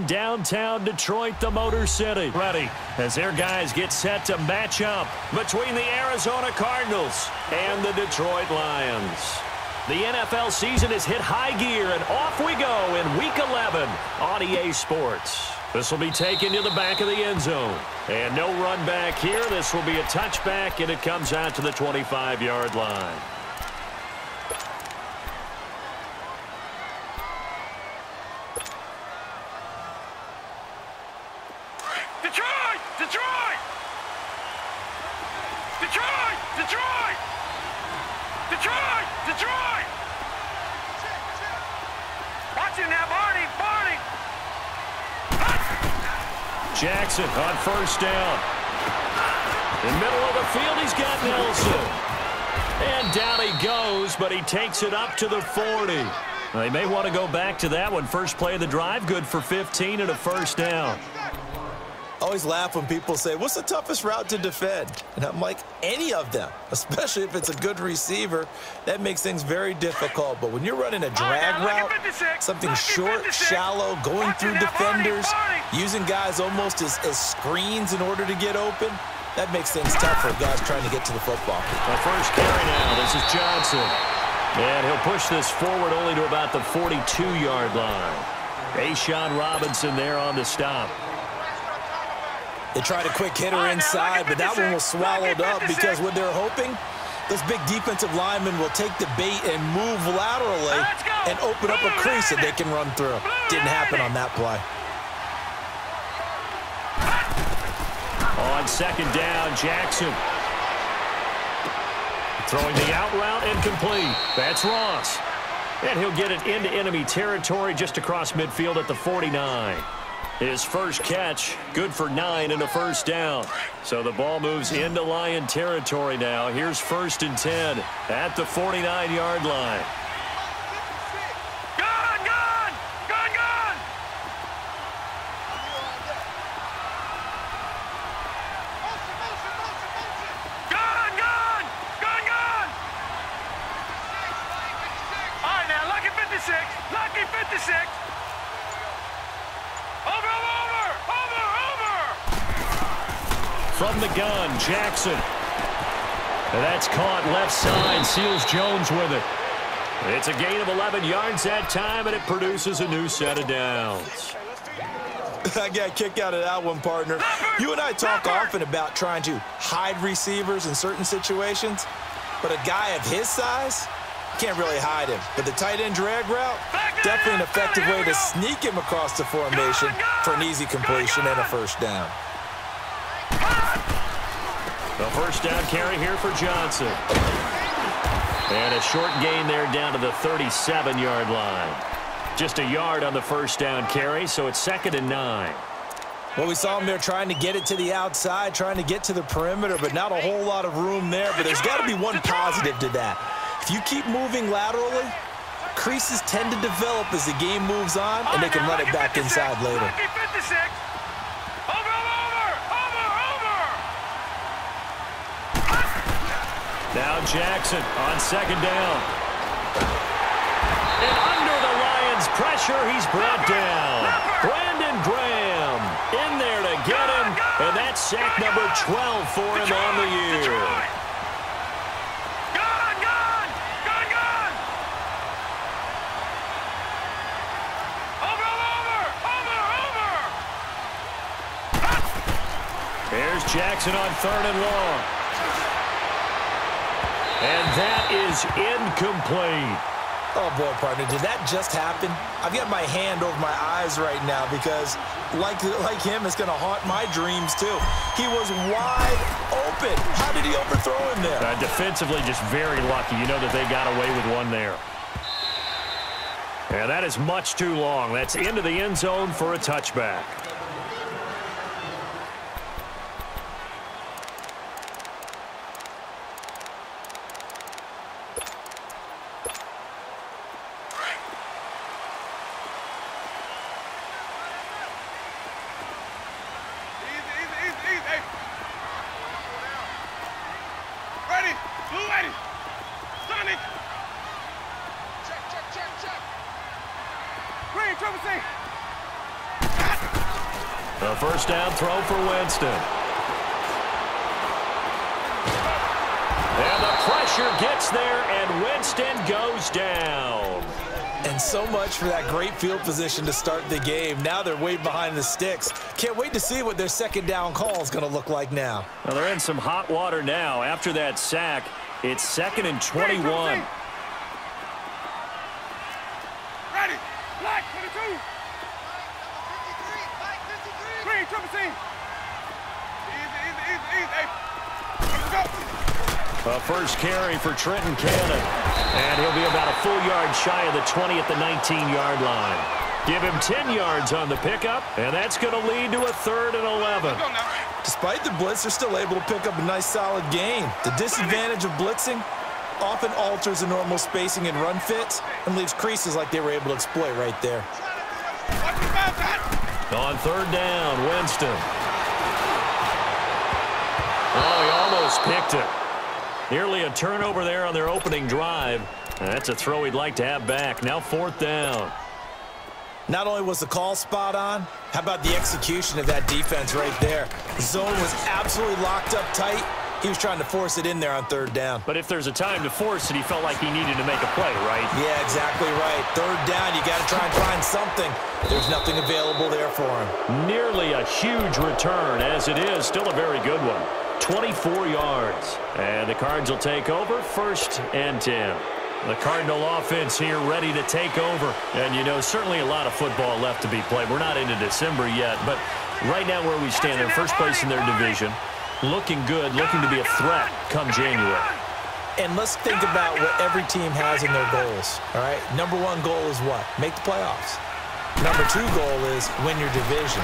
downtown Detroit, the Motor City. Ready as their guys get set to match up between the Arizona Cardinals and the Detroit Lions. The NFL season has hit high gear, and off we go in Week 11 on EA Sports. This will be taken to the back of the end zone. And no run back here. This will be a touchback, and it comes out to the 25-yard line. Detroit! Detroit! Detroit! Detroit! Detroit! Detroit! Watch it now, Barney! Barney! Jackson on first down. In the middle of the field, he's got Nelson. And down he goes, but he takes it up to the 40. They may want to go back to that one. First play of the drive, good for 15 and a first down. Always laugh when people say, what's the toughest route to defend? And I'm like, any of them, especially if it's a good receiver. That makes things very difficult. But when you're running a drag route, something short, shallow, going through defenders, using guys almost as screens in order to get open, that makes things tough for guys trying to get to the football. The first carry now, this is Johnson. And he'll push this forward only to about the 42-yard line. Ashawn Robinson there on the stop. They tried a quick hitter inside, but that one was swallowed up because what they're hoping, those big defensive linemen will take the bait and move laterally and open up a crease that they can run through. Didn't happen on that play. On second down, Jackson. Throwing the out route, incomplete. That's Ross. And he'll get it into enemy territory just across midfield at the 49. His first catch, good for 9 and a first down. So the ball moves into Lion territory now. Here's 1st and 10 at the 49-yard line. Gone! Gone! Gone! Gone! Gone! Gone! Gone! Gone! All right, now, lucky 56. Lucky 56. From the gun, Jackson. And that's caught left side. Seals Jones with it. It's a gain of 11 yards that time, and it produces a new set of downs. I got a kick out of that one, partner. You and I talk often about trying to hide receivers in certain situations, but a guy of his size can't really hide him. But the tight end drag route, definitely an effective way to sneak him across the formation for an easy completion and a first down. The first down carry here for Johnson. And a short gain there down to the 37-yard line. Just a yard on the first down carry, so it's 2nd and 9. Well, we saw him there trying to get it to the outside, trying to get to the perimeter, but not a whole lot of room there. But there's got to be one positive to that. If you keep moving laterally, creases tend to develop as the game moves on, and they can run it back inside later. Now Jackson on second down. And under the Lions' pressure, he's brought down. Brandon Graham in there to get him, and that's sack number 12 for him on the year. There's Jackson on 3rd and long. And that is incomplete. Oh, boy, partner, did that just happen? I've got my hand over my eyes right now because, like him, it's going to haunt my dreams, too. He was wide open. How did he overthrow him there? Defensively, just very lucky. You know that they got away with one there. And that is much too long. That's into the end zone for a touchback. A first down throw for Winston. And the pressure gets there, and Winston goes down. And so much for that great field position to start the game. Now they're way behind the sticks. Can't wait to see what their second down call is going to look like now. Well, they're in some hot water now. After that sack, it's 2nd and 21. Ready. Black 22. Green, triple C. Easy. Hey, let's go. A first carry for Trenton Cannon. And he'll be about a full yard shy of the 20 at the 19-yard line. Give him 10 yards on the pickup, and that's going to lead to a 3rd and 11. Despite the blitz, they're still able to pick up a nice, solid gain. The disadvantage of blitzing often alters the normal spacing and run fits and leaves creases like they were able to exploit right there. On 3rd down, Winston. Oh, he almost picked it. Nearly a turnover there on their opening drive. That's a throw he'd like to have back. Now 4th down. Not only was the call spot on, how about the execution of that defense right there? The zone was absolutely locked up tight. He was trying to force it in there on 3rd down. But if there's a time to force it, he felt like he needed to make a play, right? Yeah, exactly right. 3rd down, you got to try and find something. There's nothing available there for him. Nearly a huge return, as it is. Still a very good one. 24 yards. And the Cards will take over, 1st and 10. The Cardinal offense here ready to take over. And, you know, certainly a lot of football left to be played. We're not into December yet, but right now where we stand, they're first place in their division. Looking good, looking to be a threat come January. And let's think about what every team has in their goals, all right? Number 1 goal is what? Make the playoffs. Number 2 goal is win your division.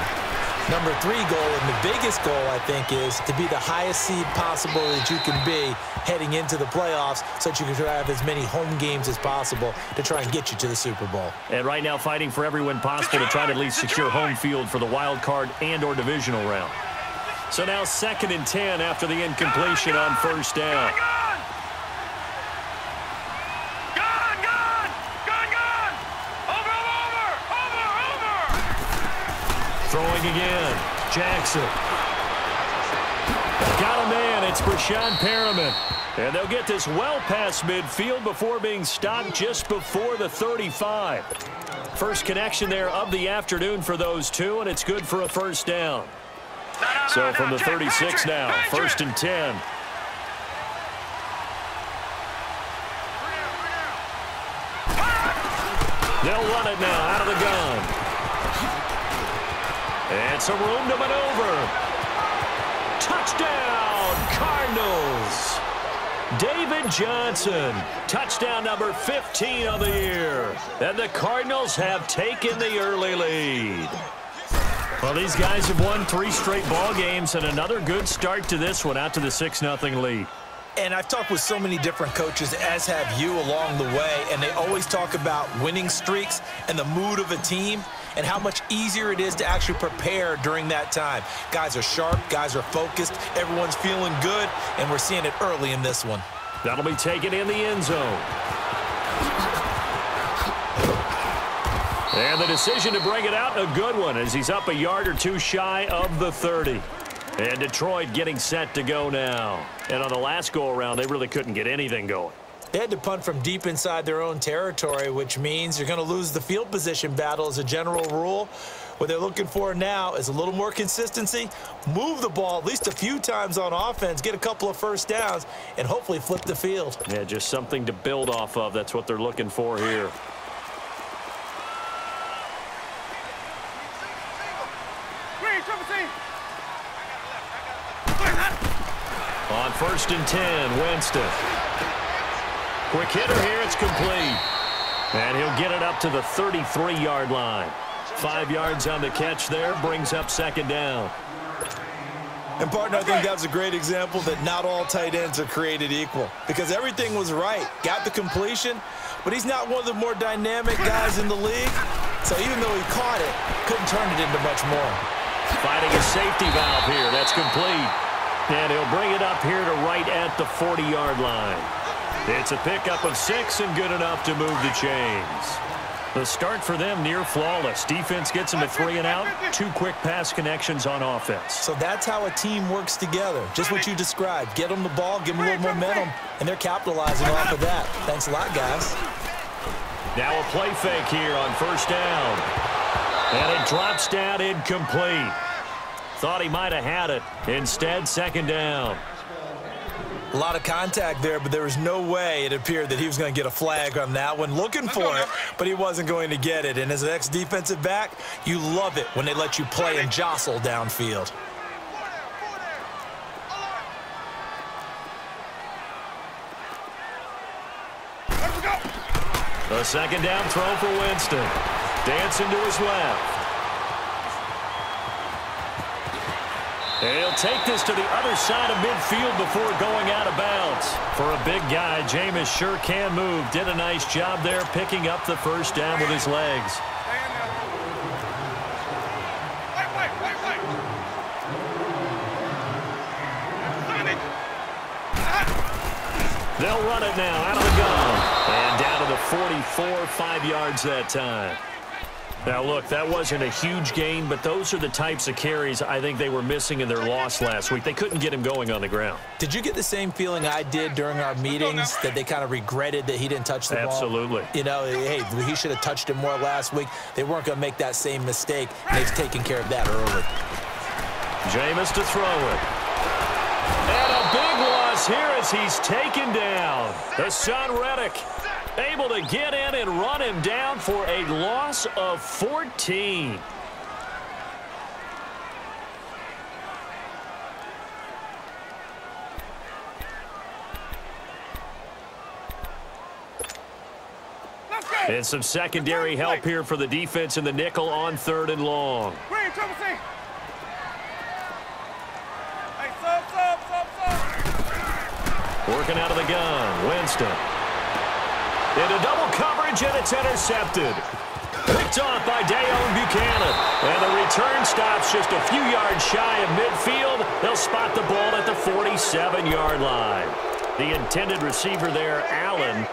Number 3 goal, and the biggest goal, I think, is to be the highest seed possible that you can be heading into the playoffs so that you can have as many home games as possible to try and get you to the Super Bowl. And right now fighting for every win possible to try to at least secure home field for the wild card and or divisional round. So now 2nd and 10 after the incompletion on 1st down. Throwing again. Jackson. Got a man. It's Brashad Perriman. And they'll get this well past midfield before being stopped just before the 35. First connection there of the afternoon for those two, and it's good for a 1st down. So from the 36 now, 1st and 10. They'll run it now out of the gun. And some room to maneuver. Touchdown, Cardinals. David Johnson, touchdown number 15 of the year. And the Cardinals have taken the early lead. Well, these guys have won 3 straight ball games and another good start to this one out to the 6-0 lead. And I've talked with so many different coaches, as have you, along the way, and they always talk about winning streaks and the mood of a team and how much easier it is to actually prepare during that time. Guys are sharp, guys are focused, everyone's feeling good, and we're seeing it early in this one. That'll be taken in the end zone. And the decision to bring it out, a good one, as he's up a yard or 2 shy of the 30. And Detroit getting set to go now. And on the last go-around, they really couldn't get anything going. They had to punt from deep inside their own territory, which means you're going to lose the field position battle as a general rule. What they're looking for now is a little more consistency, move the ball at least a few times on offense, get a couple of 1st downs, and hopefully flip the field. Yeah, just something to build off of. That's what they're looking for here. On 1st and 10, Winston. Quick hitter here, it's complete. And he'll get it up to the 33-yard line. 5 yards on the catch there, brings up 2nd down. And, partner, I think that was a great example that not all tight ends are created equal, because everything was right. Got the completion, but he's not one of the more dynamic guys in the league. So even though he caught it, couldn't turn it into much more. Finding a safety valve here. That's complete. And he'll bring it up here to right at the 40-yard line. It's a pickup of 6 and good enough to move the chains. The start for them near flawless. Defense gets them a 3 and out. 2 quick pass connections on offense. So that's how a team works together. Just what you described. Get them the ball, give them a little momentum, and they're capitalizing off of that. Thanks a lot, guys. Now a play fake here on first down. And it drops down incomplete. Thought he might have had it. Instead, second down. A lot of contact there, but there was no way it appeared that he was going to get a flag on that one. Looking for it, but he wasn't going to get it. And as an ex-defensive back, you love it when they let you play and jostle downfield. A second down throw for Winston. Dancing to his left. He'll take this to the other side of midfield before going out of bounds. For a big guy, Jameis sure can move. Did a nice job there picking up the first down with his legs. They'll run it now out of the gun. And down to the 44, 5 yards that time. Now, look, that wasn't a huge gain, but those are the types of carries I think they were missing in their loss last week. They couldn't get him going on the ground. Did you get the same feeling I did during our meetings, that they kind of regretted that he didn't touch the ball? Absolutely. You know, hey, he should have touched it more last week. They weren't going to make that same mistake. They've taken care of that early. Jameis to throw it. And a big loss here as he's taken down. Hassan Reddick able to get in and run him down for a loss of 14. And some secondary help here for the defense in the nickel on 3rd and long. Working out of the gun, Winston. Into double coverage, and it's intercepted. Picked off by Dayon Buchanan. And the return stops just a few yards shy of midfield. They'll spot the ball at the 47-yard line. The intended receiver there, Allen.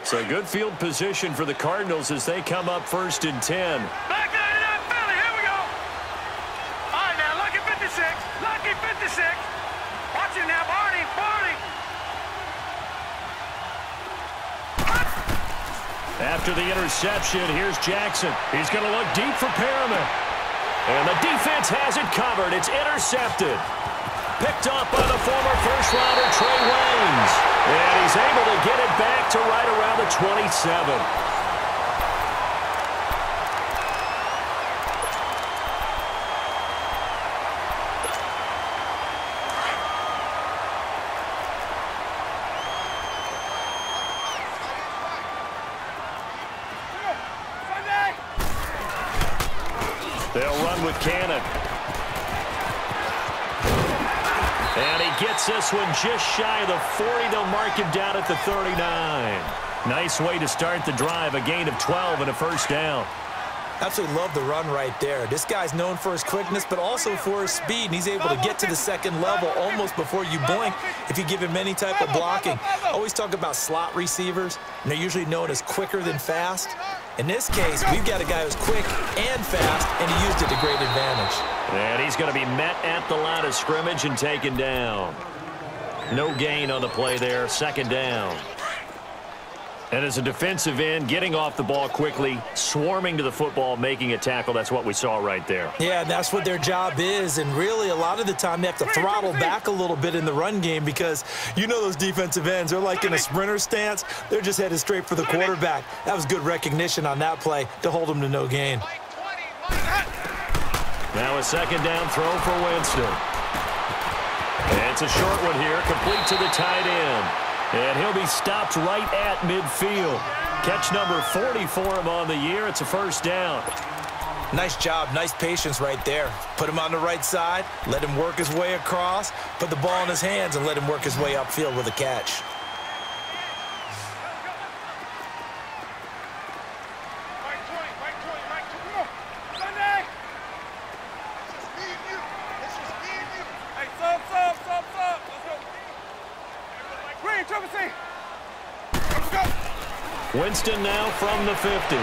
So good field position for the Cardinals as they come up 1st and 10. Back line it up, Philly. Here we go. All right, now, lucky 56. Lucky 56. Watch it now, Barney. After the interception, here's Jackson. He's going to look deep for Perriman. And the defense has it covered. It's intercepted. Picked up by the former first-rounder Trey Waynes. And he's able to get it back to right around the 27. They'll run with Cannon. And he gets this one just shy of the 40. They'll mark him down at the 39. Nice way to start the drive. A gain of 12 and a first down. Absolutely love the run right there. This guy's known for his quickness, but also for his speed. And he's able to get to the second level almost before you blink if you give him any type of blocking. Always talk about slot receivers, and they're usually known as quicker than fast. In this case, we've got a guy who's quick and fast, and he used it to great advantage. And he's going to be met at the line of scrimmage and taken down. No gain on the play there, second down. And as a defensive end, getting off the ball quickly, swarming to the football, making a tackle, that's what we saw right there. Yeah, that's what their job is, and really a lot of the time they have to throttle back a little bit in the run game because you know those defensive ends, they're like in a sprinter stance. They're just headed straight for the quarterback. That was good recognition on that play to hold them to no gain. Now a second down throw for Winston. And it's a short one here, complete to the tight end. And he'll be stopped right at midfield. Catch number 40 for him on the year. It's a first down. Nice job, nice patience right there. Put him on the right side, let him work his way across, put the ball in his hands, and let him work his way upfield with a catch. Hey, Winston now from the 50.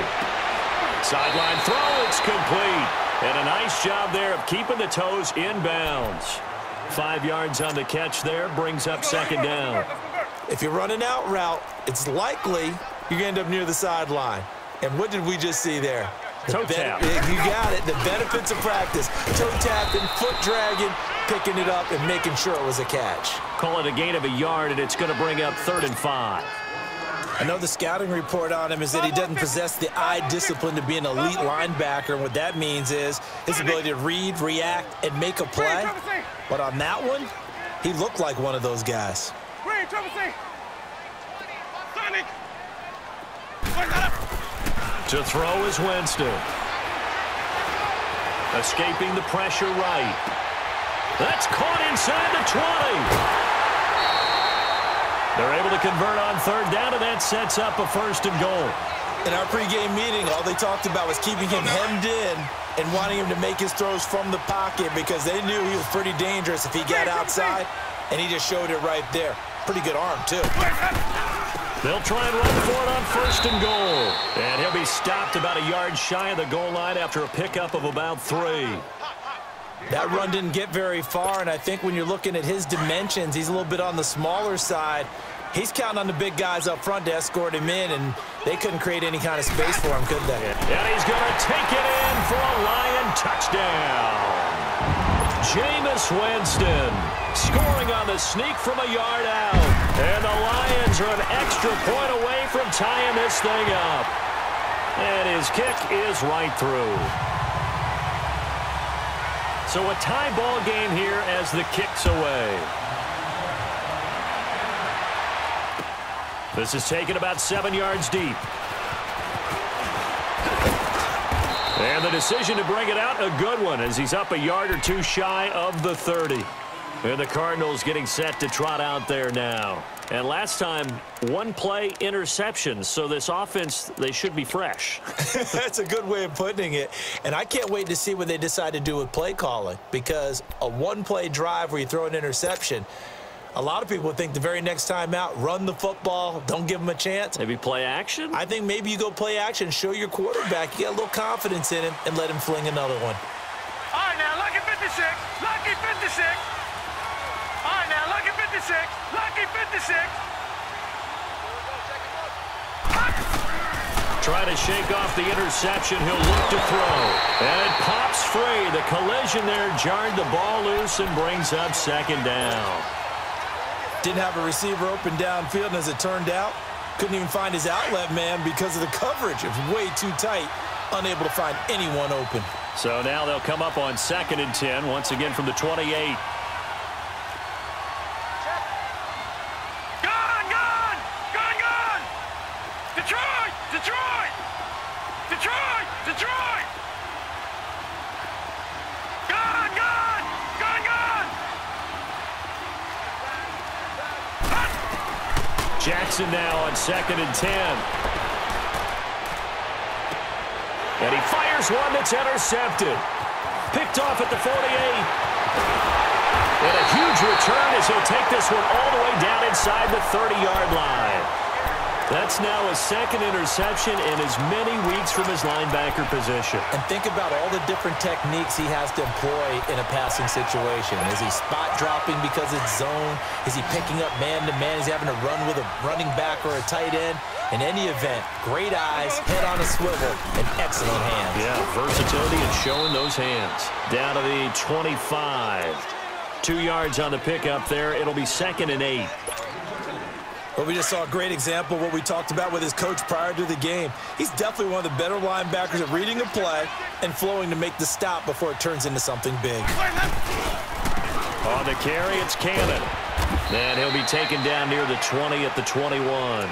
Sideline throw, it's complete. And a nice job there of keeping the toes in bounds. 5 yards on the catch there, brings up second down. If you're running out route, it's likely you're going to end up near the sideline. And what did we just see there? Toe tap. You got it. The benefits of practice. Toe tapping, foot dragging, picking it up, and making sure it was a catch. Call it a gain of a yard, and it's going to bring up 3rd and 5. I know the scouting report on him is that he doesn't possess the eye discipline to be an elite linebacker. And what that means is his ability to read, react, and make a play. But on that one, he looked like one of those guys. To throw is Winston. Escaping the pressure right. That's caught inside the 20. They're able to convert on 3rd down, and that sets up a 1st and goal. In our pregame meeting, all they talked about was keeping him hemmed in and wanting him to make his throws from the pocket because they knew he was pretty dangerous if he got outside, and he just showed it right there. Pretty good arm, too. They'll try and run for it on 1st and goal. And he'll be stopped about a yard shy of the goal line after a pickup of about 3. That run didn't get very far, and I think when you're looking at his dimensions, he's a little bit on the smaller side. He's counting on the big guys up front to escort him in, and they couldn't create any kind of space for him, could they? And he's going to take it in for a Lion touchdown. Jameis Winston scoring on the sneak from a yard out. And the Lions are an extra point away from tying this thing up. And his kick is right through. So a tie ball game here as the kick's away. This is taken about 7 yards deep. And the decision to bring it out, a good one, as he's up a yard or two shy of the 30. And the Cardinals getting set to trot out there now. And last time, 1 play interception. So this offense, they should be fresh. That's a good way of putting it. And I can't wait to see what they decide to do with play calling. Because a 1-play drive where you throw an interception, a lot of people think the very next time out, run the football, don't give them a chance. Maybe play action? I think maybe you go play action, show your quarterback, you get a little confidence in him, and let him fling another one. All right, now, lucky 56, lucky 56. All right, now, lucky 56, lucky 56. Try to shake off the interception. He'll look to throw. And it pops free. The collision there jarred the ball loose and brings up 2nd down. Didn't have a receiver open downfield, and as it turned out, couldn't even find his outlet man because of the coverage. It was way too tight, unable to find anyone open. So now they'll come up on 2nd and 10, once again from the 28. Detroit! Detroit! Detroit! Detroit! Gone! Gone! Gone! Gone! Jackson now on 2nd and 10. And he fires one that's intercepted. Picked off at the 48. And a huge return as he'll take this one all the way down inside the 30-yard line. That's now his 2nd interception in as many weeks from his linebacker position. And think about all the different techniques he has to employ in a passing situation. Is he spot dropping because it's zone? Is he picking up man-to-man? Is he having to run with a running back or a tight end? In any event, great eyes, head on a swivel, and excellent hands. Yeah, versatility and showing those hands. Down to the 25. 2 yards on the pickup there. It'll be 2nd and 8. Well, we just saw a great example of what we talked about with his coach prior to the game. He's definitely one of the better linebackers at reading a play and flowing to make the stop before it turns into something big. On the carry, it's Cannon. And he'll be taken down near the 20 at the 21.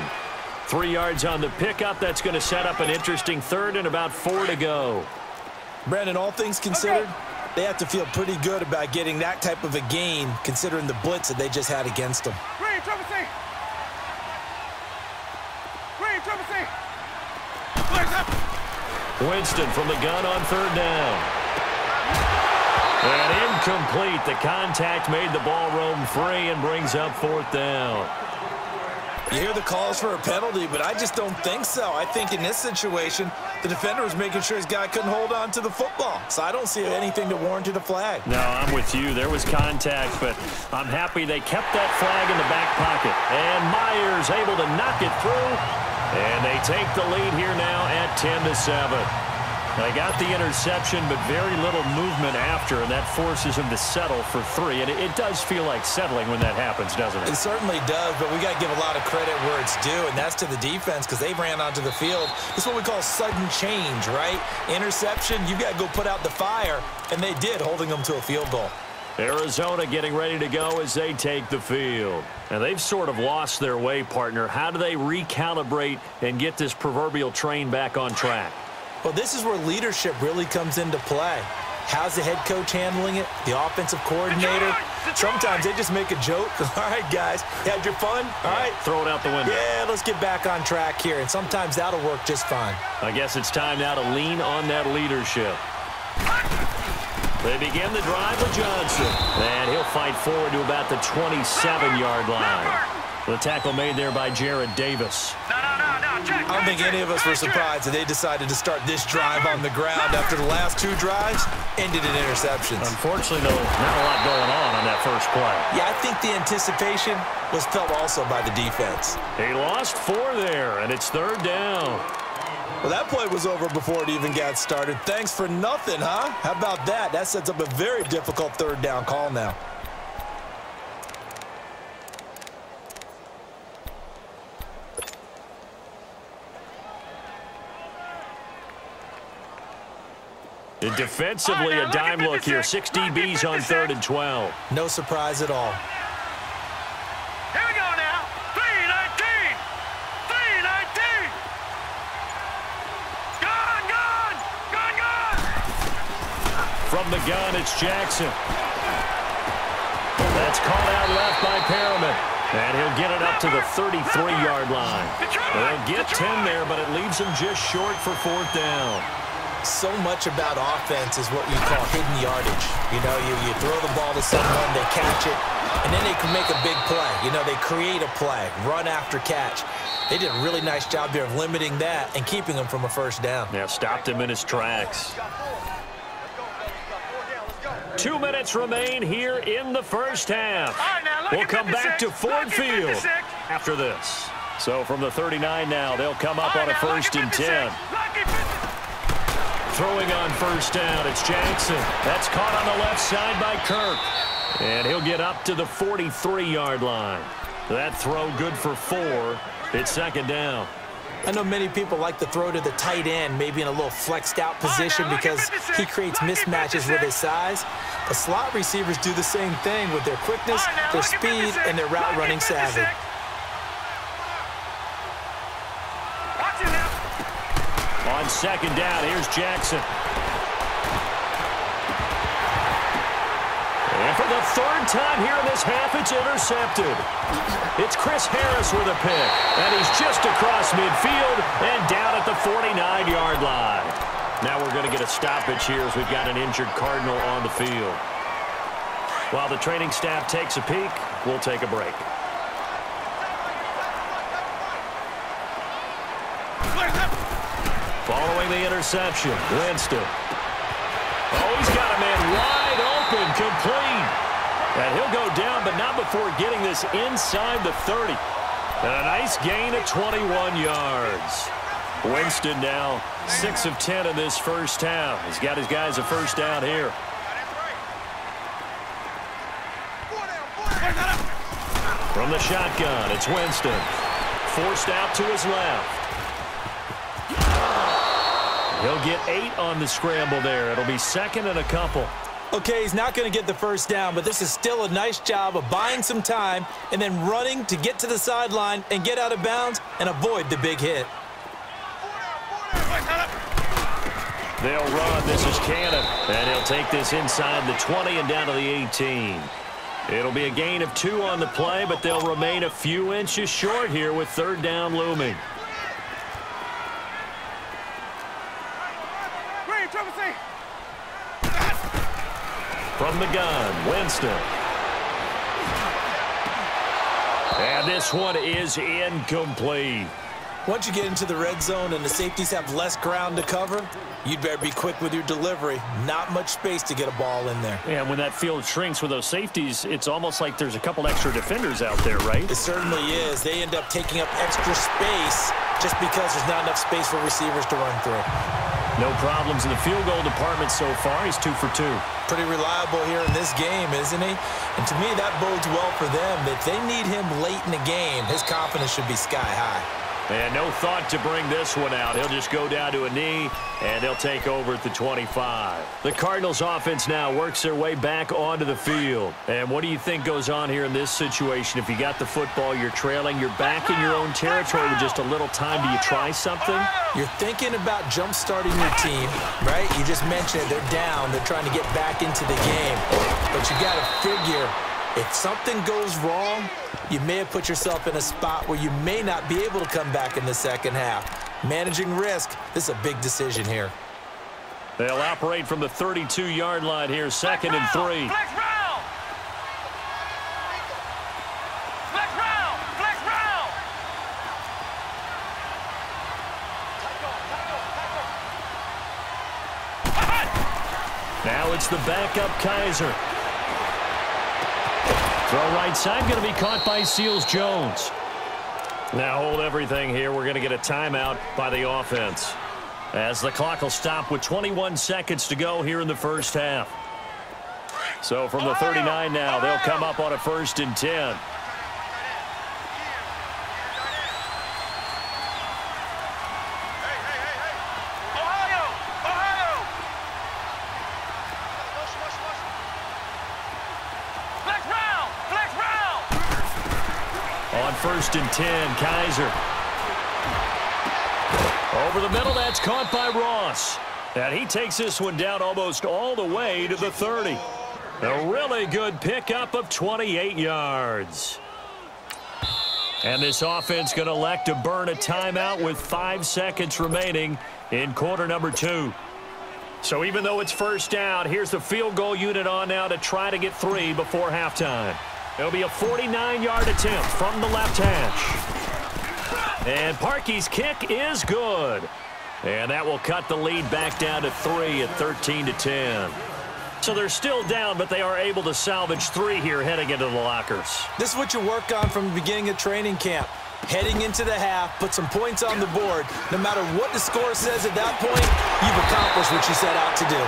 3 yards on the pickup. That's going to set up an interesting 3rd and about 4 to go. Brandon, all things considered, they have to feel pretty good about getting that type of a gain considering the blitz that they just had against them. Winston from the gun on 3rd down. And incomplete. The contact made the ball roam free and brings up 4th down. You hear the calls for a penalty, but I just don't think so. I think in this situation, the defender was making sure his guy couldn't hold on to the football. So I don't see anything to warrant a flag. No, I'm with you. There was contact, but I'm happy they kept that flag in the back pocket. And Myers able to knock it through. And they take the lead here now at 10-7. They got the interception, but very little movement after, and that forces him to settle for 3. And it does feel like settling when that happens, doesn't it? It certainly does, but we got to give a lot of credit where it's due, and that's to the defense because they ran onto the field. It's what we call sudden change, right? Interception, you got to go put out the fire, and they did, holding them to a field goal. Arizona getting ready to go as they take the field. And they've sort of lost their way, partner. How do they recalibrate and get this proverbial train back on track? Well, this is where leadership really comes into play. How's the head coach handling it? The offensive coordinator? Sometimes they just make a joke. All right, guys, had your fun? All right. Throw it out the window. Yeah, let's get back on track here. And sometimes that'll work just fine. I guess it's time now to lean on that leadership. They begin the drive with Johnson. And he'll fight forward to about the 27-yard line. The tackle made there by Jared Davis. I don't think any of us were surprised that they decided to start this drive on the ground after the last 2 drives ended in interceptions. Unfortunately, though, not a lot going on that first play. Yeah, I think the anticipation was felt also by the defense. He lost 4 there, and it's 3rd down. Well, that play was over before it even got started. Thanks for nothing, huh? How about that? That sets up a very difficult 3rd down call now. Defensively, a dime look here. 6 DBs on 3rd and 12. No surprise at all. Here we go now. 3-19. 3-19. Gone. From the gun, it's Jackson. That's caught out left by Perriman. And he'll get it up to the 33-yard line. They'll get 10 there, but it leaves them just short for 4th down. So much about offense is what we call hidden yardage. You know, you throw the ball to someone, they catch it, and then they can make a big play. You know, they create a play, run after catch. They did a really nice job there of limiting that and keeping him from a 1st down. Yeah, stopped him in his tracks. 2 minutes remain here in the first half. We'll come back to Ford Field after this. So from the 39 now, they'll come up on a 1st and 10. Throwing on 1st down, it's Jackson. That's caught on the left side by Kirk. And he'll get up to the 43-yard line. That throw good for 4. It's 2nd down. I know many people like to throw to the tight end, maybe in a little flexed out position because he creates mismatches with his size. The slot receivers do the same thing with their quickness, their speed, and their route running savvy. On 2nd down, here's Jackson. And for the 3rd time here in this half, it's intercepted. It's Chris Harris with a pick. And he's just across midfield and down at the 49-yard line. Now we're going to get a stoppage here as we've got an injured Cardinal on the field. While the training staff takes a peek, we'll take a break. Following the interception, Winston. Oh, he's got a man wide open, complete. And he'll go down, but not before getting this inside the 30. And a nice gain of 21 yards. Winston now 6 of 10 in this first half. He's got his guys a 1st down here. From the shotgun, it's Winston. Forced out to his left. He'll get 8 on the scramble there. It'll be 2nd and a couple. Okay, he's not going to get the 1st down, but this is still a nice job of buying some time and then running to get to the sideline and get out of bounds and avoid the big hit. They'll run. This is Cannon. And he'll take this inside the 20 and down to the 18. It'll be a gain of 2 on the play, but they'll remain a few inches short here with 3rd down looming. From the gun, Winston. And this one is incomplete. Once you get into the red zone and the safeties have less ground to cover, you'd better be quick with your delivery. Not much space to get a ball in there. And when that field shrinks with those safeties, it's almost like there's a couple extra defenders out there, right? It certainly is. They end up taking up extra space just because there's not enough space for receivers to run through. No problems in the field goal department so far. He's 2 for 2. Pretty reliable here in this game, isn't he? And to me, that bodes well for them. If they need him late in the game, his confidence should be sky high. And no thought to bring this one out. He'll just go down to a knee, and they'll take over at the 25. The Cardinals offense now works their way back onto the field. And what do you think goes on here in this situation? If you got the football, you're trailing, you're back in your own territory with just a little time. Do you try something? You're thinking about jump-starting your team, right? You just mentioned it. They're down. They're trying to get back into the game. But you got to figure, if something goes wrong, you may have put yourself in a spot where you may not be able to come back in the second half. Managing risk, this is a big decision here. They'll operate from the 32-yard line here, 2nd and 3. Flex round! Flex round! Flex round! Now it's the backup Kaiser. Throw right side, going to be caught by Seals-Jones. Now hold everything here. We're going to get a timeout by the offense, as the clock will stop with 21 seconds to go here in the first half. So from the 39 now, they'll come up on a 1st and 10. On 1st and 10, Kaiser. Over the middle, that's caught by Ross. And he takes this one down almost all the way to the 30. A really good pickup of 28 yards. And this offense going to elect to burn a timeout with 5 seconds remaining in quarter number 2. So even though it's first down, here's the field goal unit on now to try to get 3 before halftime. It'll be a 49-yard attempt from the left hash. And Parkey's kick is good. And that will cut the lead back down to 3 at 13-10. So they're still down, but they are able to salvage 3 here heading into the lockers. This is what you work on from the beginning of training camp. Heading into the half, put some points on the board. No matter what the score says at that point, you've accomplished what you set out to do.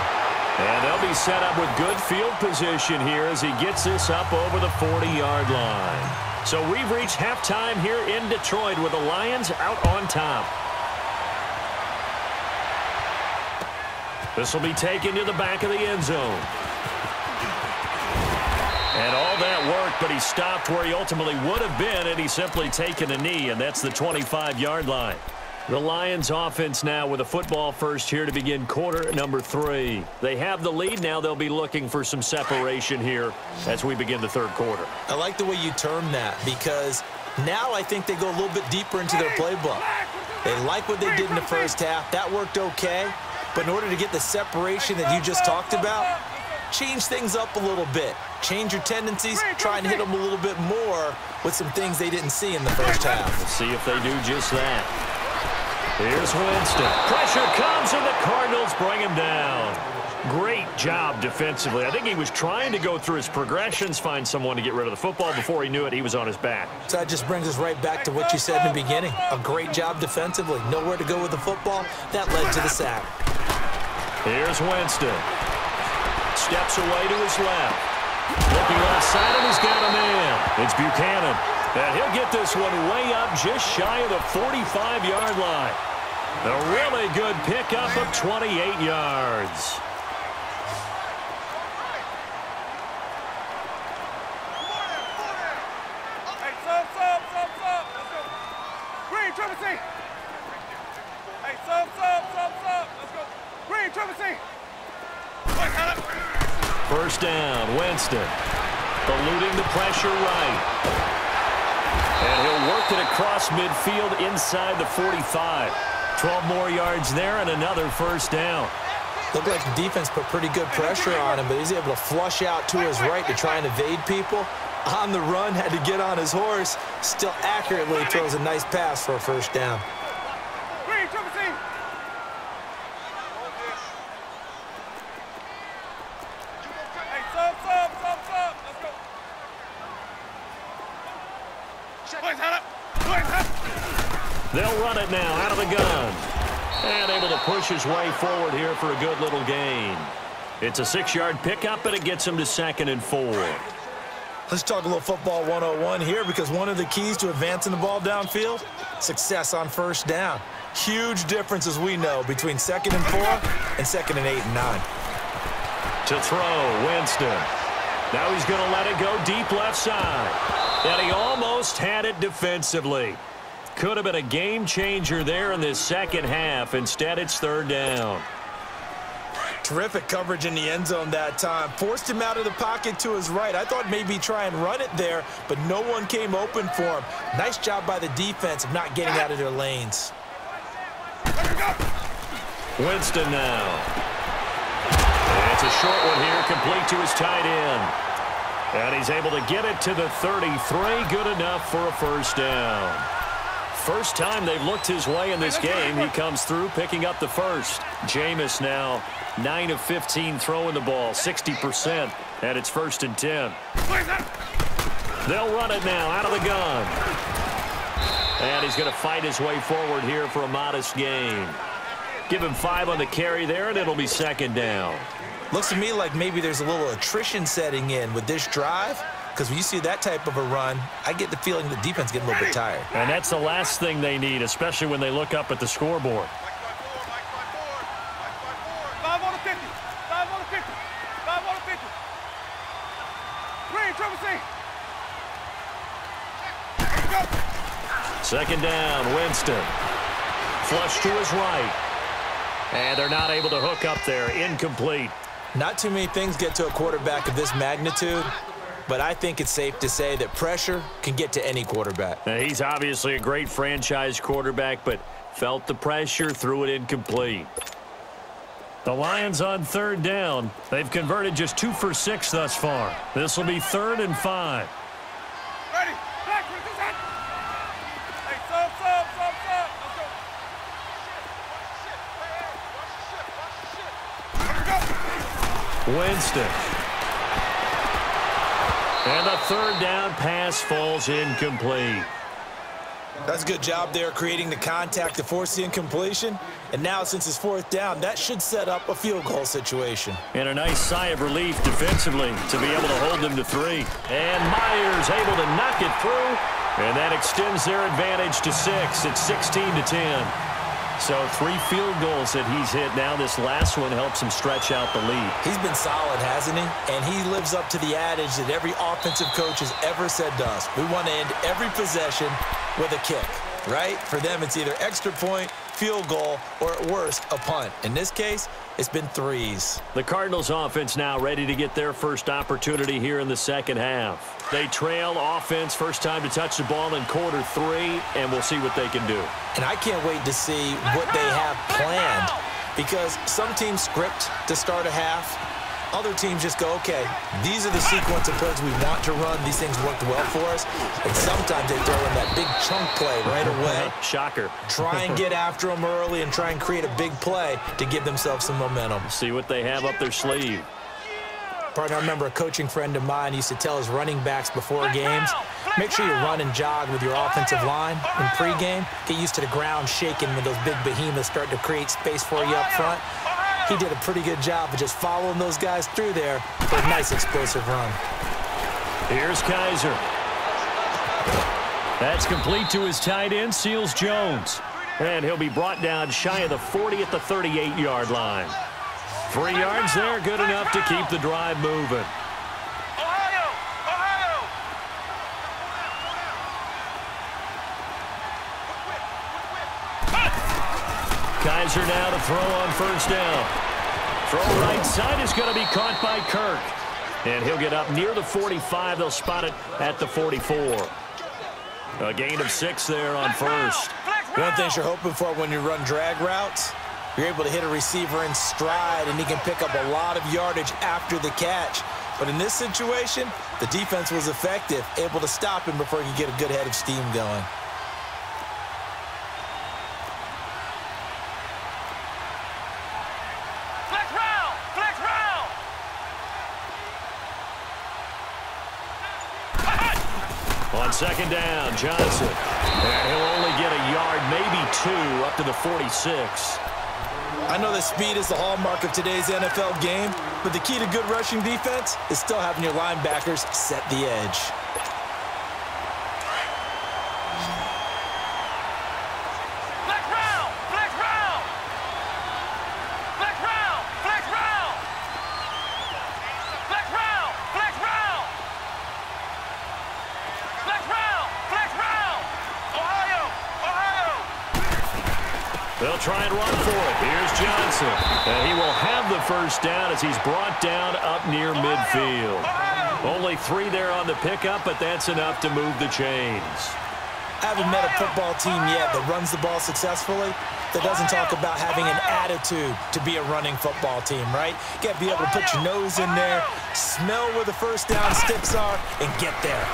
And they'll be set up with good field position here as he gets this up over the 40-yard line. So we've reached halftime here in Detroit with the Lions out on top. This will be taken to the back of the end zone. And all that worked, but he stopped where he ultimately would have been, and he's simply taken a knee, and that's the 25-yard line. The Lions offense now with a football first here to begin quarter number 3. They have the lead. Now they'll be looking for some separation here as we begin the third quarter. I like the way you term that, because now I think they go a little bit deeper into their playbook. They like what they did in the first half. That worked okay. But in order to get the separation that you just talked about, change things up a little bit. Change your tendencies, try and hit them a little bit more with some things they didn't see in the first half. We'll see if they do just that. Here's Winston. Pressure comes, and the Cardinals bring him down. Great job defensively. I think he was trying to go through his progressions, find someone to get rid of the football. Before he knew it, he was on his back. So that just brings us right back to what you said in the beginning. A great job defensively. Nowhere to go with the football. That led to the sack. Here's Winston. Steps away to his left. Looking left side, and he's got a man. It's Buchanan. And he'll get this one way up just shy of the 45-yard line. A really good pickup of 28 yards. Hey, sub. Let's go. Green, triple C. Hey, sub. Let's go. Green, triple C. First down, Winston. Eluding the pressure right. And he'll work it across midfield inside the 45. 12 more yards there and another first down. Looked like the defense put pretty good pressure on him, but he's able to flush out to his right to try and evade people. On the run, had to get on his horse. Still accurately throws a nice pass for a first down. Green, triple team. Hey, sub. Let's go. Boys, head up. They'll run it now out of the gun. And able to push his way forward here for a good little gain. It's a 6-yard pickup, and it gets him to 2nd and 4. Let's talk a little football 101 here, because one of the keys to advancing the ball downfield, success on first down. Huge difference, as we know, between 2nd and 4 and 2nd and 8 and 9. To throw, Winston. Now he's going to let it go deep left side. And he almost had it defensively. Could have been a game changer there in this second half. Instead, it's 3rd down. Terrific coverage in the end zone that time. Forced him out of the pocket to his right. I thought maybe try and run it there, but no one came open for him. Nice job by the defense of not getting out of their lanes. Winston now. And it's a short one here, complete to his tight end. And he's able to get it to the 33. Good enough for a first down. First time they've looked his way in this game. He comes through, picking up the first. Jameis now 9 of 15 throwing the ball, 60%, and it's 1st and 10. They'll run it now out of the gun. And he's going to fight his way forward here for a modest gain. Give him 5 on the carry there, and it'll be 2nd down. Looks to me like maybe there's a little attrition setting in with this drive, because when you see that type of a run, I get the feeling the defense getting a little bit tired. And that's the last thing they need, especially when they look up at the scoreboard. 5 on the 50. 5 on the 50. 5 on the 50. Green, triple team. Go. 2nd down, Winston. Flush to his right. And they're not able to hook up there. Incomplete. Not too many things get to a quarterback of this magnitude, but I think it's safe to say that pressure can get to any quarterback. Now, he's obviously a great franchise quarterback, but felt the pressure, threw it incomplete. The Lions on 3rd down. They've converted just 2 for 6 thus far. This will be 3rd and 5. Ready. Back with his head. Hey, sub. Let's go. Winston. And the 3rd down pass falls incomplete. That's a good job there, creating the contact to force the incompletion. And now, since it's 4th down, that should set up a field goal situation. And a nice sigh of relief defensively to be able to hold them to 3. And Myers able to knock it through. And that extends their advantage to 6. It's 16-10. So 3 field goals that he's hit now. This last one helps him stretch out the lead. He's been solid, hasn't he? And he lives up to the adage that every offensive coach has ever said to us. We want to end every possession with a kick, right? For them, it's either extra point, field goal, or at worst, a punt. In this case, it's been 3s. The Cardinals offense now ready to get their first opportunity here in the second half. They trail offense, first time to touch the ball in quarter 3, and we'll see what they can do. And I can't wait to see what they have planned, because some teams script to start a half. Other teams just go, okay, these are the sequence of plays we want to run. These things worked well for us. And sometimes they throw in that big chunk play right away. Shocker. Try and get after them early and try and create a big play to give themselves some momentum. See what they have up their sleeve. Partner, I remember a coaching friend of mine used to tell his running backs before games, make sure you run and jog with your offensive line in pregame. Get used to the ground shaking when those big behemoths start to create space for you up front. He did a pretty good job of just following those guys through there for a nice explosive run. Here's Kaiser. That's complete to his tight end, Seals Jones. And he'll be brought down shy of the 40 at the 38-yard line. 3 yards there, good enough to keep the drive moving. Kaiser now to throw on first down. Throw right side is going to be caught by Kirk. And he'll get up near the 45. They'll spot it at the 44. A gain of 6 there on first. One of the things you're hoping for when you run drag routes, you're able to hit a receiver in stride, and he can pick up a lot of yardage after the catch. But in this situation, the defense was effective, able to stop him before he could get a good head of steam going. On second down, Johnson. And he'll only get a yard, maybe 2, up to the 46. I know that speed is the hallmark of today's NFL game, but the key to good rushing defense is still having your linebackers set the edge. They'll try and run for it. Here's Johnson. And he will have the first down as he's brought down up near midfield. Only 3 there on the pickup, but that's enough to move the chains. I haven't met a football team yet that runs the ball successfully that doesn't talk about having an attitude to be a running football team, right? You got to be able to put your nose in there, smell where the first down sticks are, and get there.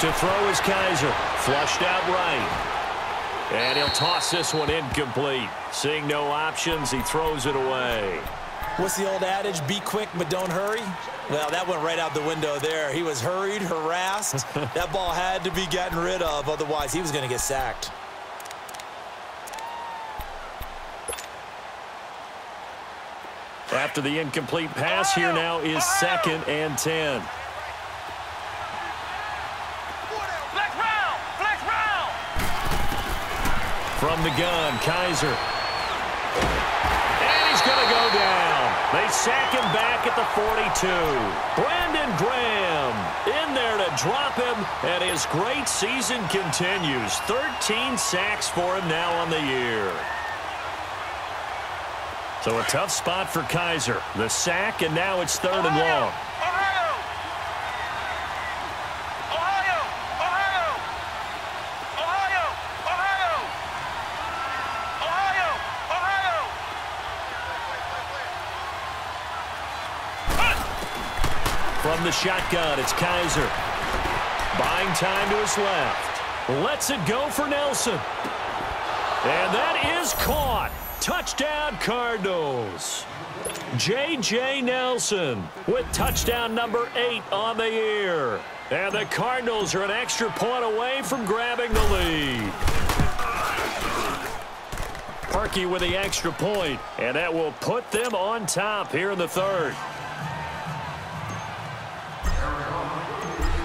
To throw is Kaiser. Flushed out right. And he'll toss this one incomplete. Seeing no options, he throws it away. What's the old adage? Be quick, but don't hurry? Well, that went right out the window there. He was hurried, harassed. That ball had to be gotten rid of, otherwise he was going to get sacked. After the incomplete pass, here now is 2nd and 10. From the gun, Kaiser. And he's going to go down. They sack him back at the 42. Brandon Graham in there to drop him, and his great season continues. 13 sacks for him now on the year. So a tough spot for Kaiser. The sack, and now it's 3rd and long. From the shotgun, it's Kaiser. Buying time to his left. Lets it go for Nelson. And that is caught. Touchdown, Cardinals. J.J. Nelson with touchdown number 8 on the year. And the Cardinals are an extra point away from grabbing the lead. Parkey with the extra point, and that will put them on top here in the 3rd.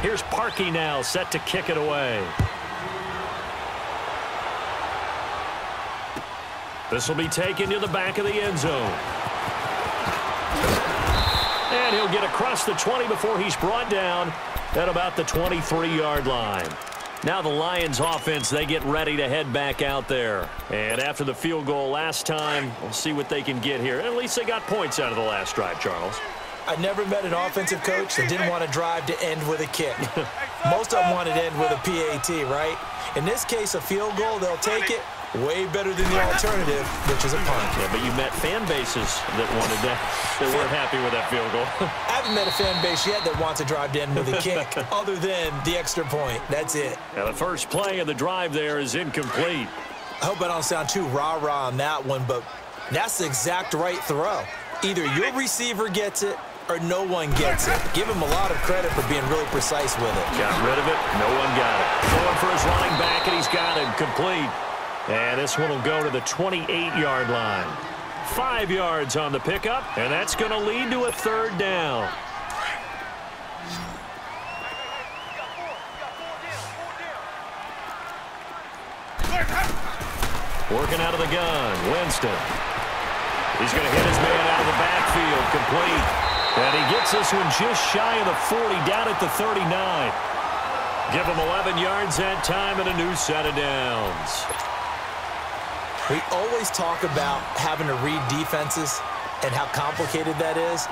Here's Parkey now, set to kick it away. This will be taken to the back of the end zone. And he'll get across the 20 before he's brought down at about the 23-yard line. Now the Lions offense, they get ready to head back out there. And after the field goal last time, we'll see what they can get here. At least they got points out of the last drive, Charles. I never met an offensive coach that didn't want to drive to end with a kick. Most of them wanted to end with a PAT, right? In this case, a field goal, they'll take it. Way better than the alternative, which is a punt. Yeah, but you met fan bases that wanted that, that weren't happy with that field goal. I haven't met a fan base yet that wants to drive to end with a kick, other than the extra point. That's it. Now the first play of the drive there is incomplete. I hope I don't sound too rah-rah on that one, but that's the exact right throw. Either your receiver gets it, or no one gets it. Give him a lot of credit for being really precise with it. Got rid of it. No one got it. Going for his running back, and he's got it complete. And this one will go to the 28-yard line. 5 yards on the pickup, and that's going to lead to a 3rd down. Working out of the gun, Winston. He's going to hit his man out of the backfield, complete. And he gets this one just shy of the 40, down at the 39. Give him 11 yards that time and a new set of downs. We always talk about having to read defenses and how complicated that is.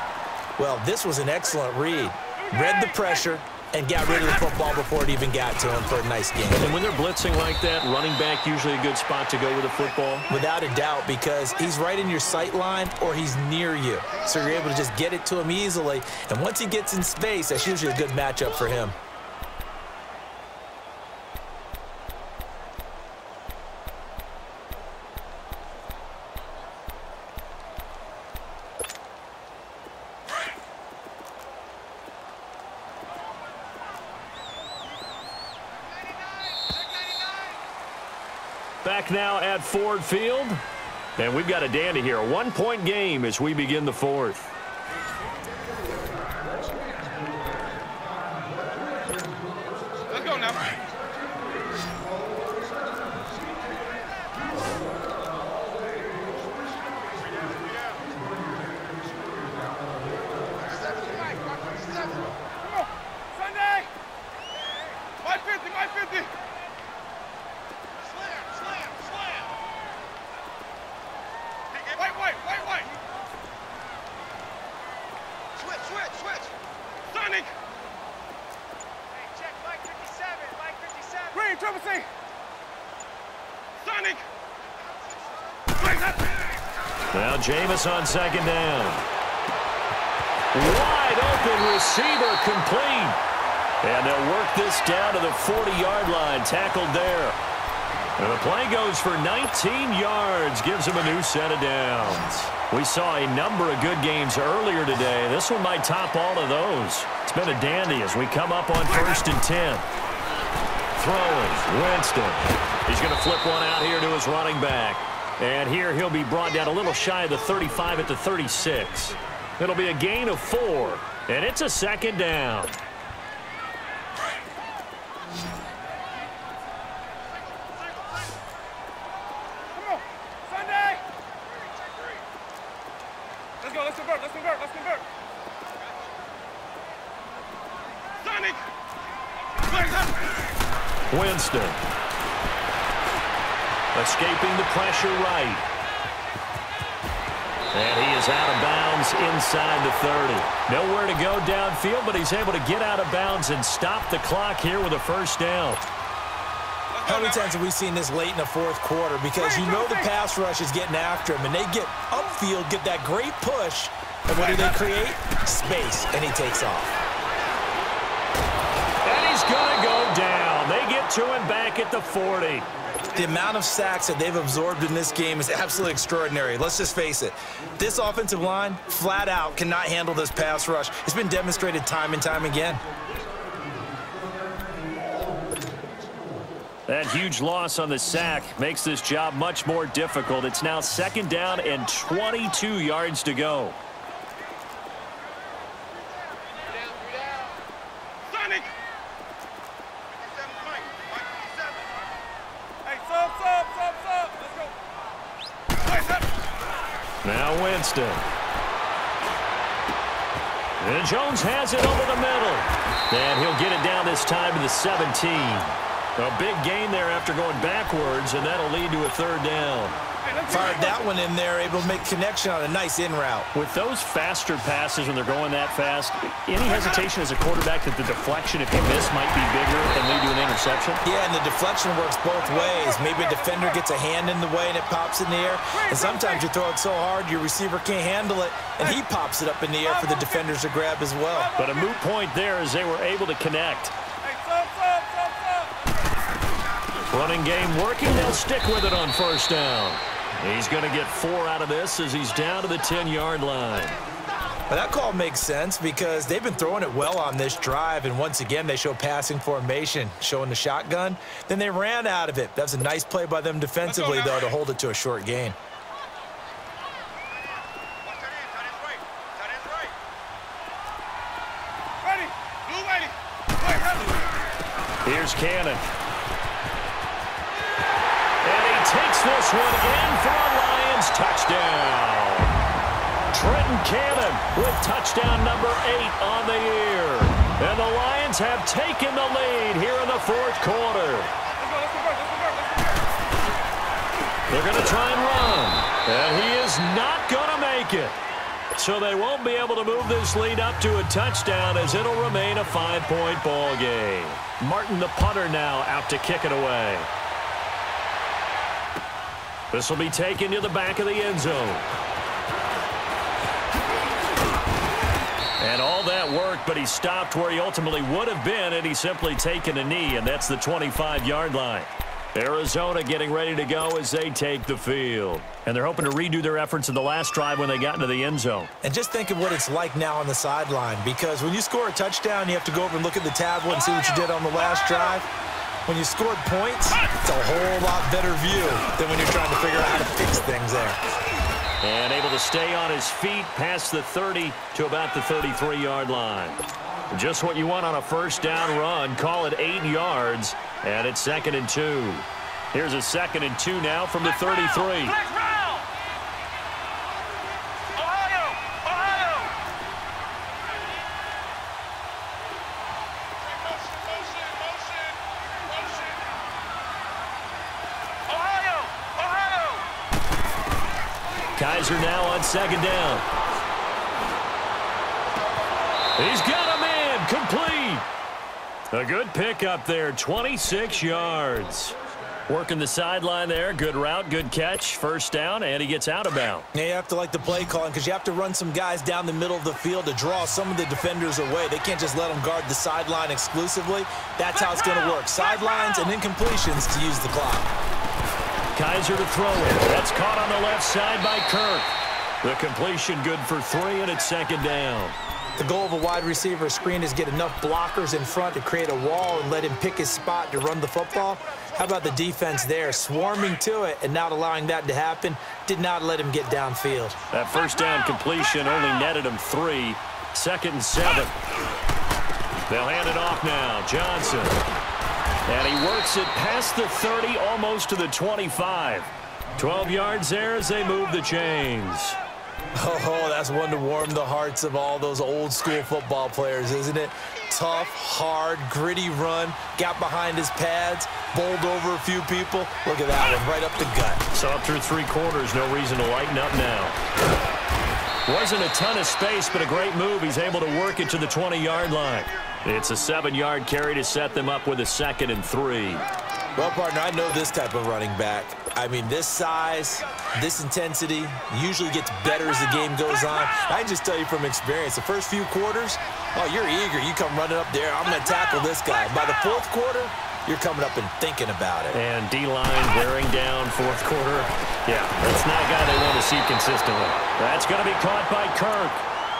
Well, this was an excellent read. Read the pressure, and got rid of the football before it even got to him for a nice game. And when they're blitzing like that, running back usually a good spot to go with the football? Without a doubt, because he's right in your sight line or he's near you. So you're able to just get it to him easily. And once he gets in space, that's usually a good matchup for him. Back now at Ford Field, and we've got a dandy here. A one-point game as we begin the fourth. Let's go now. Come on, Sunday. 550, 550. Wait. Switch. Sonic. Hey, check Mike 57, Mike 57. Green, Triple C. Sonic. Now Jameis on second down. Wide open receiver complete. And they'll work this down to the 40-yard line. Tackled there. And the play goes for 19 yards, gives him a new set of downs. We saw a number of good games earlier today. This one might top all of those. It's been a dandy as we come up on 1st and 10. Throwing, Winston. He's going to flip one out here to his running back. And here he'll be brought down a little shy of the 35 at the 36. It'll be a gain of 4, and it's a second down. Let's convert. Sonic! Winston. Escaping the pressure right. And he is out of bounds inside the 30. Nowhere to go downfield, but he's able to get out of bounds and stop the clock here with a first down. How many times have we seen this late in the fourth quarter? Because you know the pass rush is getting after him, and they get upfield, get that great push, and what do they create? Space, and he takes off. And he's going to go down. They get to him back at the 40. The amount of sacks that they've absorbed in this game is absolutely extraordinary. Let's just face it. This offensive line, flat out, cannot handle this pass rush. It's been demonstrated time and time again. That huge loss on the sack makes this job much more difficult. It's now second down and 22 yards to go. Sonic! Hey, sub. Let's go. Now Winston. And Jones has it over the middle. And he'll get it down this time to the 17. A big gain there after going backwards, and that'll lead to a third down. Fired that one in there, able to make connection on a nice in route. With those faster passes when they're going that fast, any hesitation as a quarterback that the deflection, if you miss, might be bigger and lead to an interception? Yeah, and the deflection works both ways. Maybe a defender gets a hand in the way and it pops in the air. And sometimes you throw it so hard your receiver can't handle it, and he pops it up in the air for the defenders to grab as well. But a moot point there as they were able to connect. Running game working. They'll stick with it on first down. He's going to get 4 out of this as he's down to the 10-yard line. Well, that call makes sense because they've been throwing it well on this drive, and once again they show passing formation, showing the shotgun. Then they ran out of it. That's a nice play by them defensively, though, to hold it to a short gain. Here's Cannon. Takes this one in for a Lions touchdown. Trenton Cannon with touchdown number 8 on the year. And the Lions have taken the lead here in the fourth quarter. They're going to try and run. And he is not going to make it. So they won't be able to move this lead up to a touchdown as it'll remain a 5-point ball game. Martin, the punter, now out to kick it away. This will be taken to the back of the end zone. And all that worked, but he stopped where he ultimately would have been, and he's simply taken a knee, and that's the 25-yard line. Arizona getting ready to go as they take the field. And they're hoping to redo their efforts in the last drive when they got into the end zone. And just think of what it's like now on the sideline, because when you score a touchdown, you have to go over and look at the tablet and see what you did on the last drive. When you scored points, it's a whole lot better view than when you're trying to figure out how to fix things there. And able to stay on his feet past the 30 to about the 33-yard line. Just what you want on a first down run. Call it 8 yards, and it's 2nd and 2. Here's a 2nd and 2 now from the 33. Kaiser now on 2nd down. He's got a man complete. A good pickup there, 26 yards. Working the sideline there. Good route, good catch. First down, and he gets out of bounds. Yeah, you have to like the play calling because you have to run some guys down the middle of the field to draw some of the defenders away. They can't just let them guard the sideline exclusively. That's how it's going to work. Sidelines and incompletions to use the clock. Kaiser to throw it. That's caught on the left side by Kirk. The completion good for 3, and it's 2nd down. The goal of a wide receiver screen is get enough blockers in front to create a wall and let him pick his spot to run the football. How about the defense there, swarming to it and not allowing that to happen? Did not let him get downfield. That first down completion only netted him 3. 2nd and 7. They'll hand it off now. Johnson. And he works it past the 30, almost to the 25. 12 yards there as they move the chains. Oh, that's one to warm the hearts of all those old school football players, isn't it? Tough, hard, gritty run, got behind his pads, bowled over a few people. Look at that one, right up the gut. So up through 3 quarters, no reason to lighten up now. Wasn't a ton of space, but a great move. He's able to work it to the 20-yard line. It's a 7-yard carry to set them up with a 2nd and 3. Well, partner, I know this type of running back. I mean, this size, this intensity usually gets better as the game goes on. I just tell you from experience, the first few quarters, oh, you're eager. You come running up there. I'm going to tackle this guy. By the 4th quarter, you're coming up and thinking about it. And D-line wearing down 4th quarter. Yeah, that's not a guy they want to see consistently. That's going to be caught by Kirk.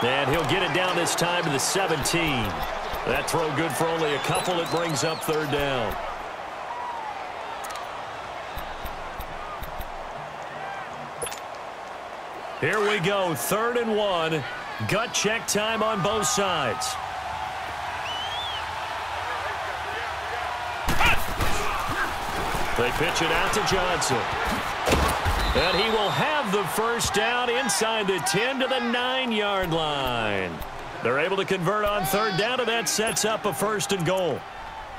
And he'll get it down this time to the 17. That throw good for only a couple. It brings up 3rd down. Here we go, 3rd and 1. Gut check time on both sides. They pitch it out to Johnson. And he will have the first down inside the 10 to the 9-yard line. They're able to convert on 3rd down, and that sets up a 1st and goal.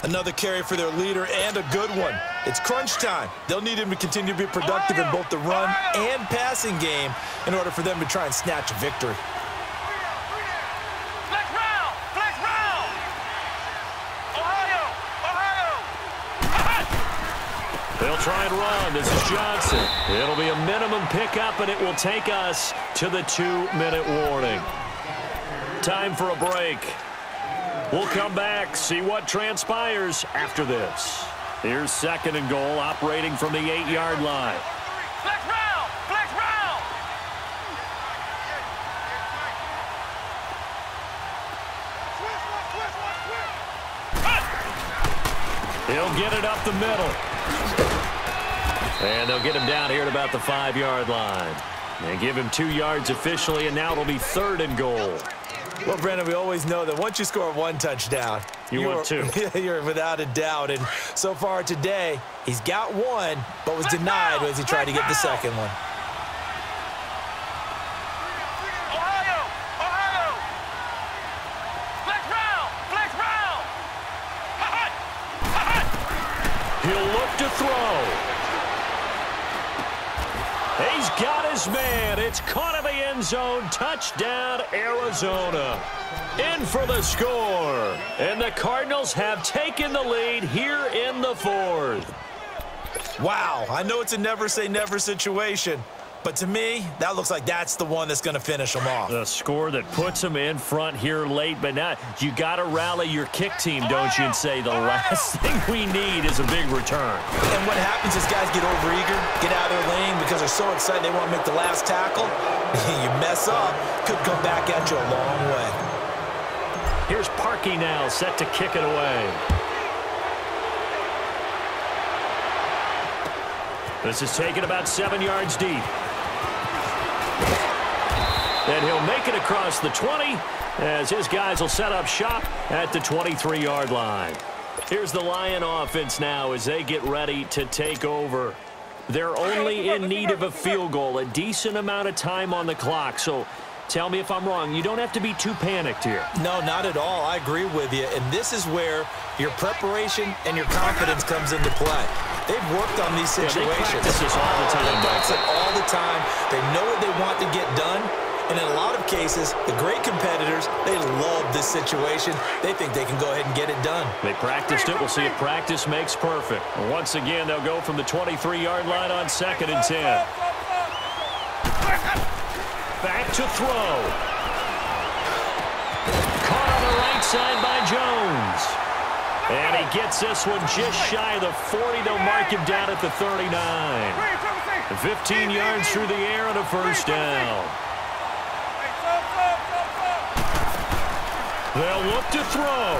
Another carry for their leader, and a good one. It's crunch time. They'll need him to continue to be productive in both the run and passing game in order for them to try and snatch a victory. Flex round! Flex round! Ohio! They'll try and run. This is Johnson. It'll be a minimum pickup, and it will take us to the 2-minute warning. Time for a break. We'll come back, see what transpires after this. Here's 2nd and goal, operating from the 8-yard line. Flex round! Flex round! He'll get it up the middle. And they'll get him down here at about the 5-yard line. They give him 2 yards officially, and now it'll be 3rd and goal. Well, Brandon, we always know that once you score 1 touchdown, want 2. You're without a doubt. And so far today, he's got 1, but was denied as he tried to get the 2nd one. Ohio! Ohio! Flex round! Flex round! He'll look to throw. He's got his man. It's caught in the end end zone. Touchdown, Arizona. In for the score. And the Cardinals have taken the lead here in the fourth. Wow, I know it's a never-say-never situation, but to me, that looks like that's the one that's going to finish them off. The score that puts them in front here late, but now you got to rally your kick team, don't you, and say the last thing we need is a big return. And what happens is guys get overeager, get out of their lane because they're so excited they want to make the last tackle. You mess up, could come back at you a long way. Here's Parkey now, set to kick it away. This is taken about 7 yards deep. And he'll make it across the 20 as his guys will set up shop at the 23-yard line. Here's the Lion offense now as they get ready to take over. They're only in need of a field goal, a decent amount of time on the clock. So tell me if I'm wrong. You don't have to be too panicked here. No, not at all. I agree with you. And this is where your preparation and your confidence comes into play. They've worked on these situations. They practice this all the time. They practice it all the time. They know what they want to get done. And in a lot of cases, the great competitors, they love this situation. They think they can go ahead and get it done. They practiced it. We'll see if practice makes perfect. Once again, they'll go from the 23-yard line on 2nd and 10. Back to throw. Caught on the right side by Jones. And he gets this one just shy of the 40. They'll mark him down at the 39. 15 yards through the air and a first down. They'll look to throw.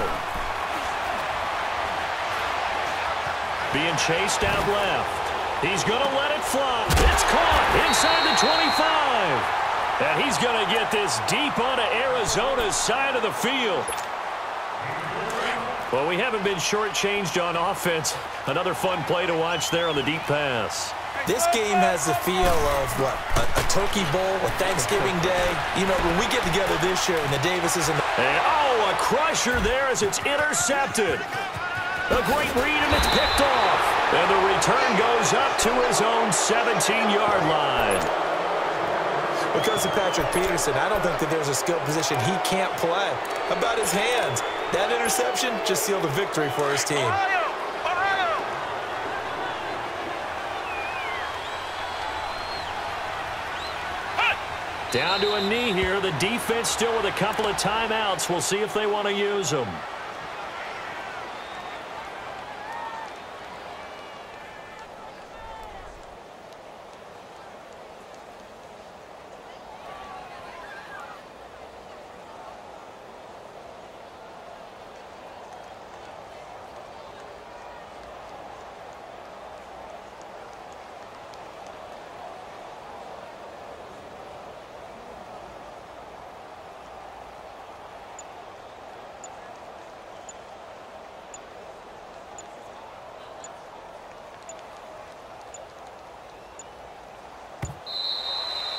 Being chased out left. He's going to let it fly. It's caught inside the 25. And he's going to get this deep onto Arizona's side of the field. Well, we haven't been shortchanged on offense. Another fun play to watch there on the deep pass. This game has the feel of, what, a turkey bowl, a Thanksgiving day. You know, when we get together this year and the Davises and a crusher there as it's intercepted. A great read, and it's picked off. And the return goes up to his own 17-yard line. Because of Patrick Peterson, I don't think that there's a skill position he can't play. How about his hands? That interception just sealed a victory for his team. Down to a knee here. The defense still with a couple of timeouts. We'll see if they want to use them.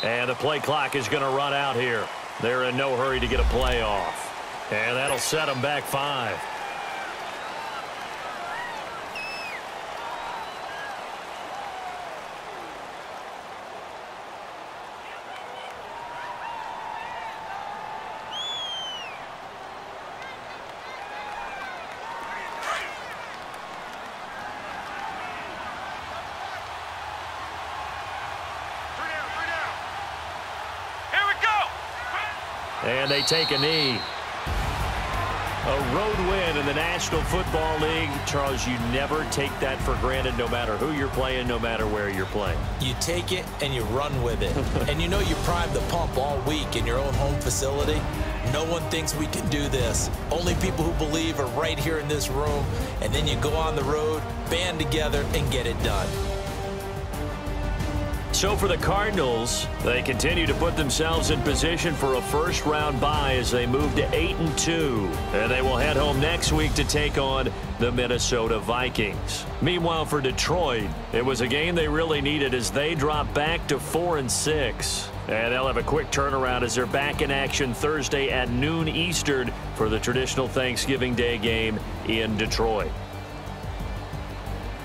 And the play clock is going to run out here. They're in no hurry to get a play off. And that'll set them back 5. And they take a knee. A road win in the National Football League. Charles, you never take that for granted no matter who you're playing, no matter where you're playing. You take it and you run with it. And you know you primed the pump all week in your own home facility. No one thinks we can do this. Only people who believe are right here in this room. And then you go on the road, band together, and get it done. So for the Cardinals, they continue to put themselves in position for a first-round bye as they move to 8-2. And they will head home next week to take on the Minnesota Vikings. Meanwhile, for Detroit, it was a game they really needed as they drop back to 4-6. And they'll have a quick turnaround as they're back in action Thursday at noon Eastern for the traditional Thanksgiving Day game in Detroit.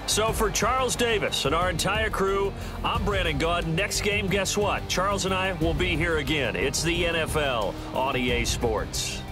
So for Charles Davis and our entire crew, I'm Brandon Gaudin. Next game, guess what? Charles and I will be here again. It's the NFL on EA Sports.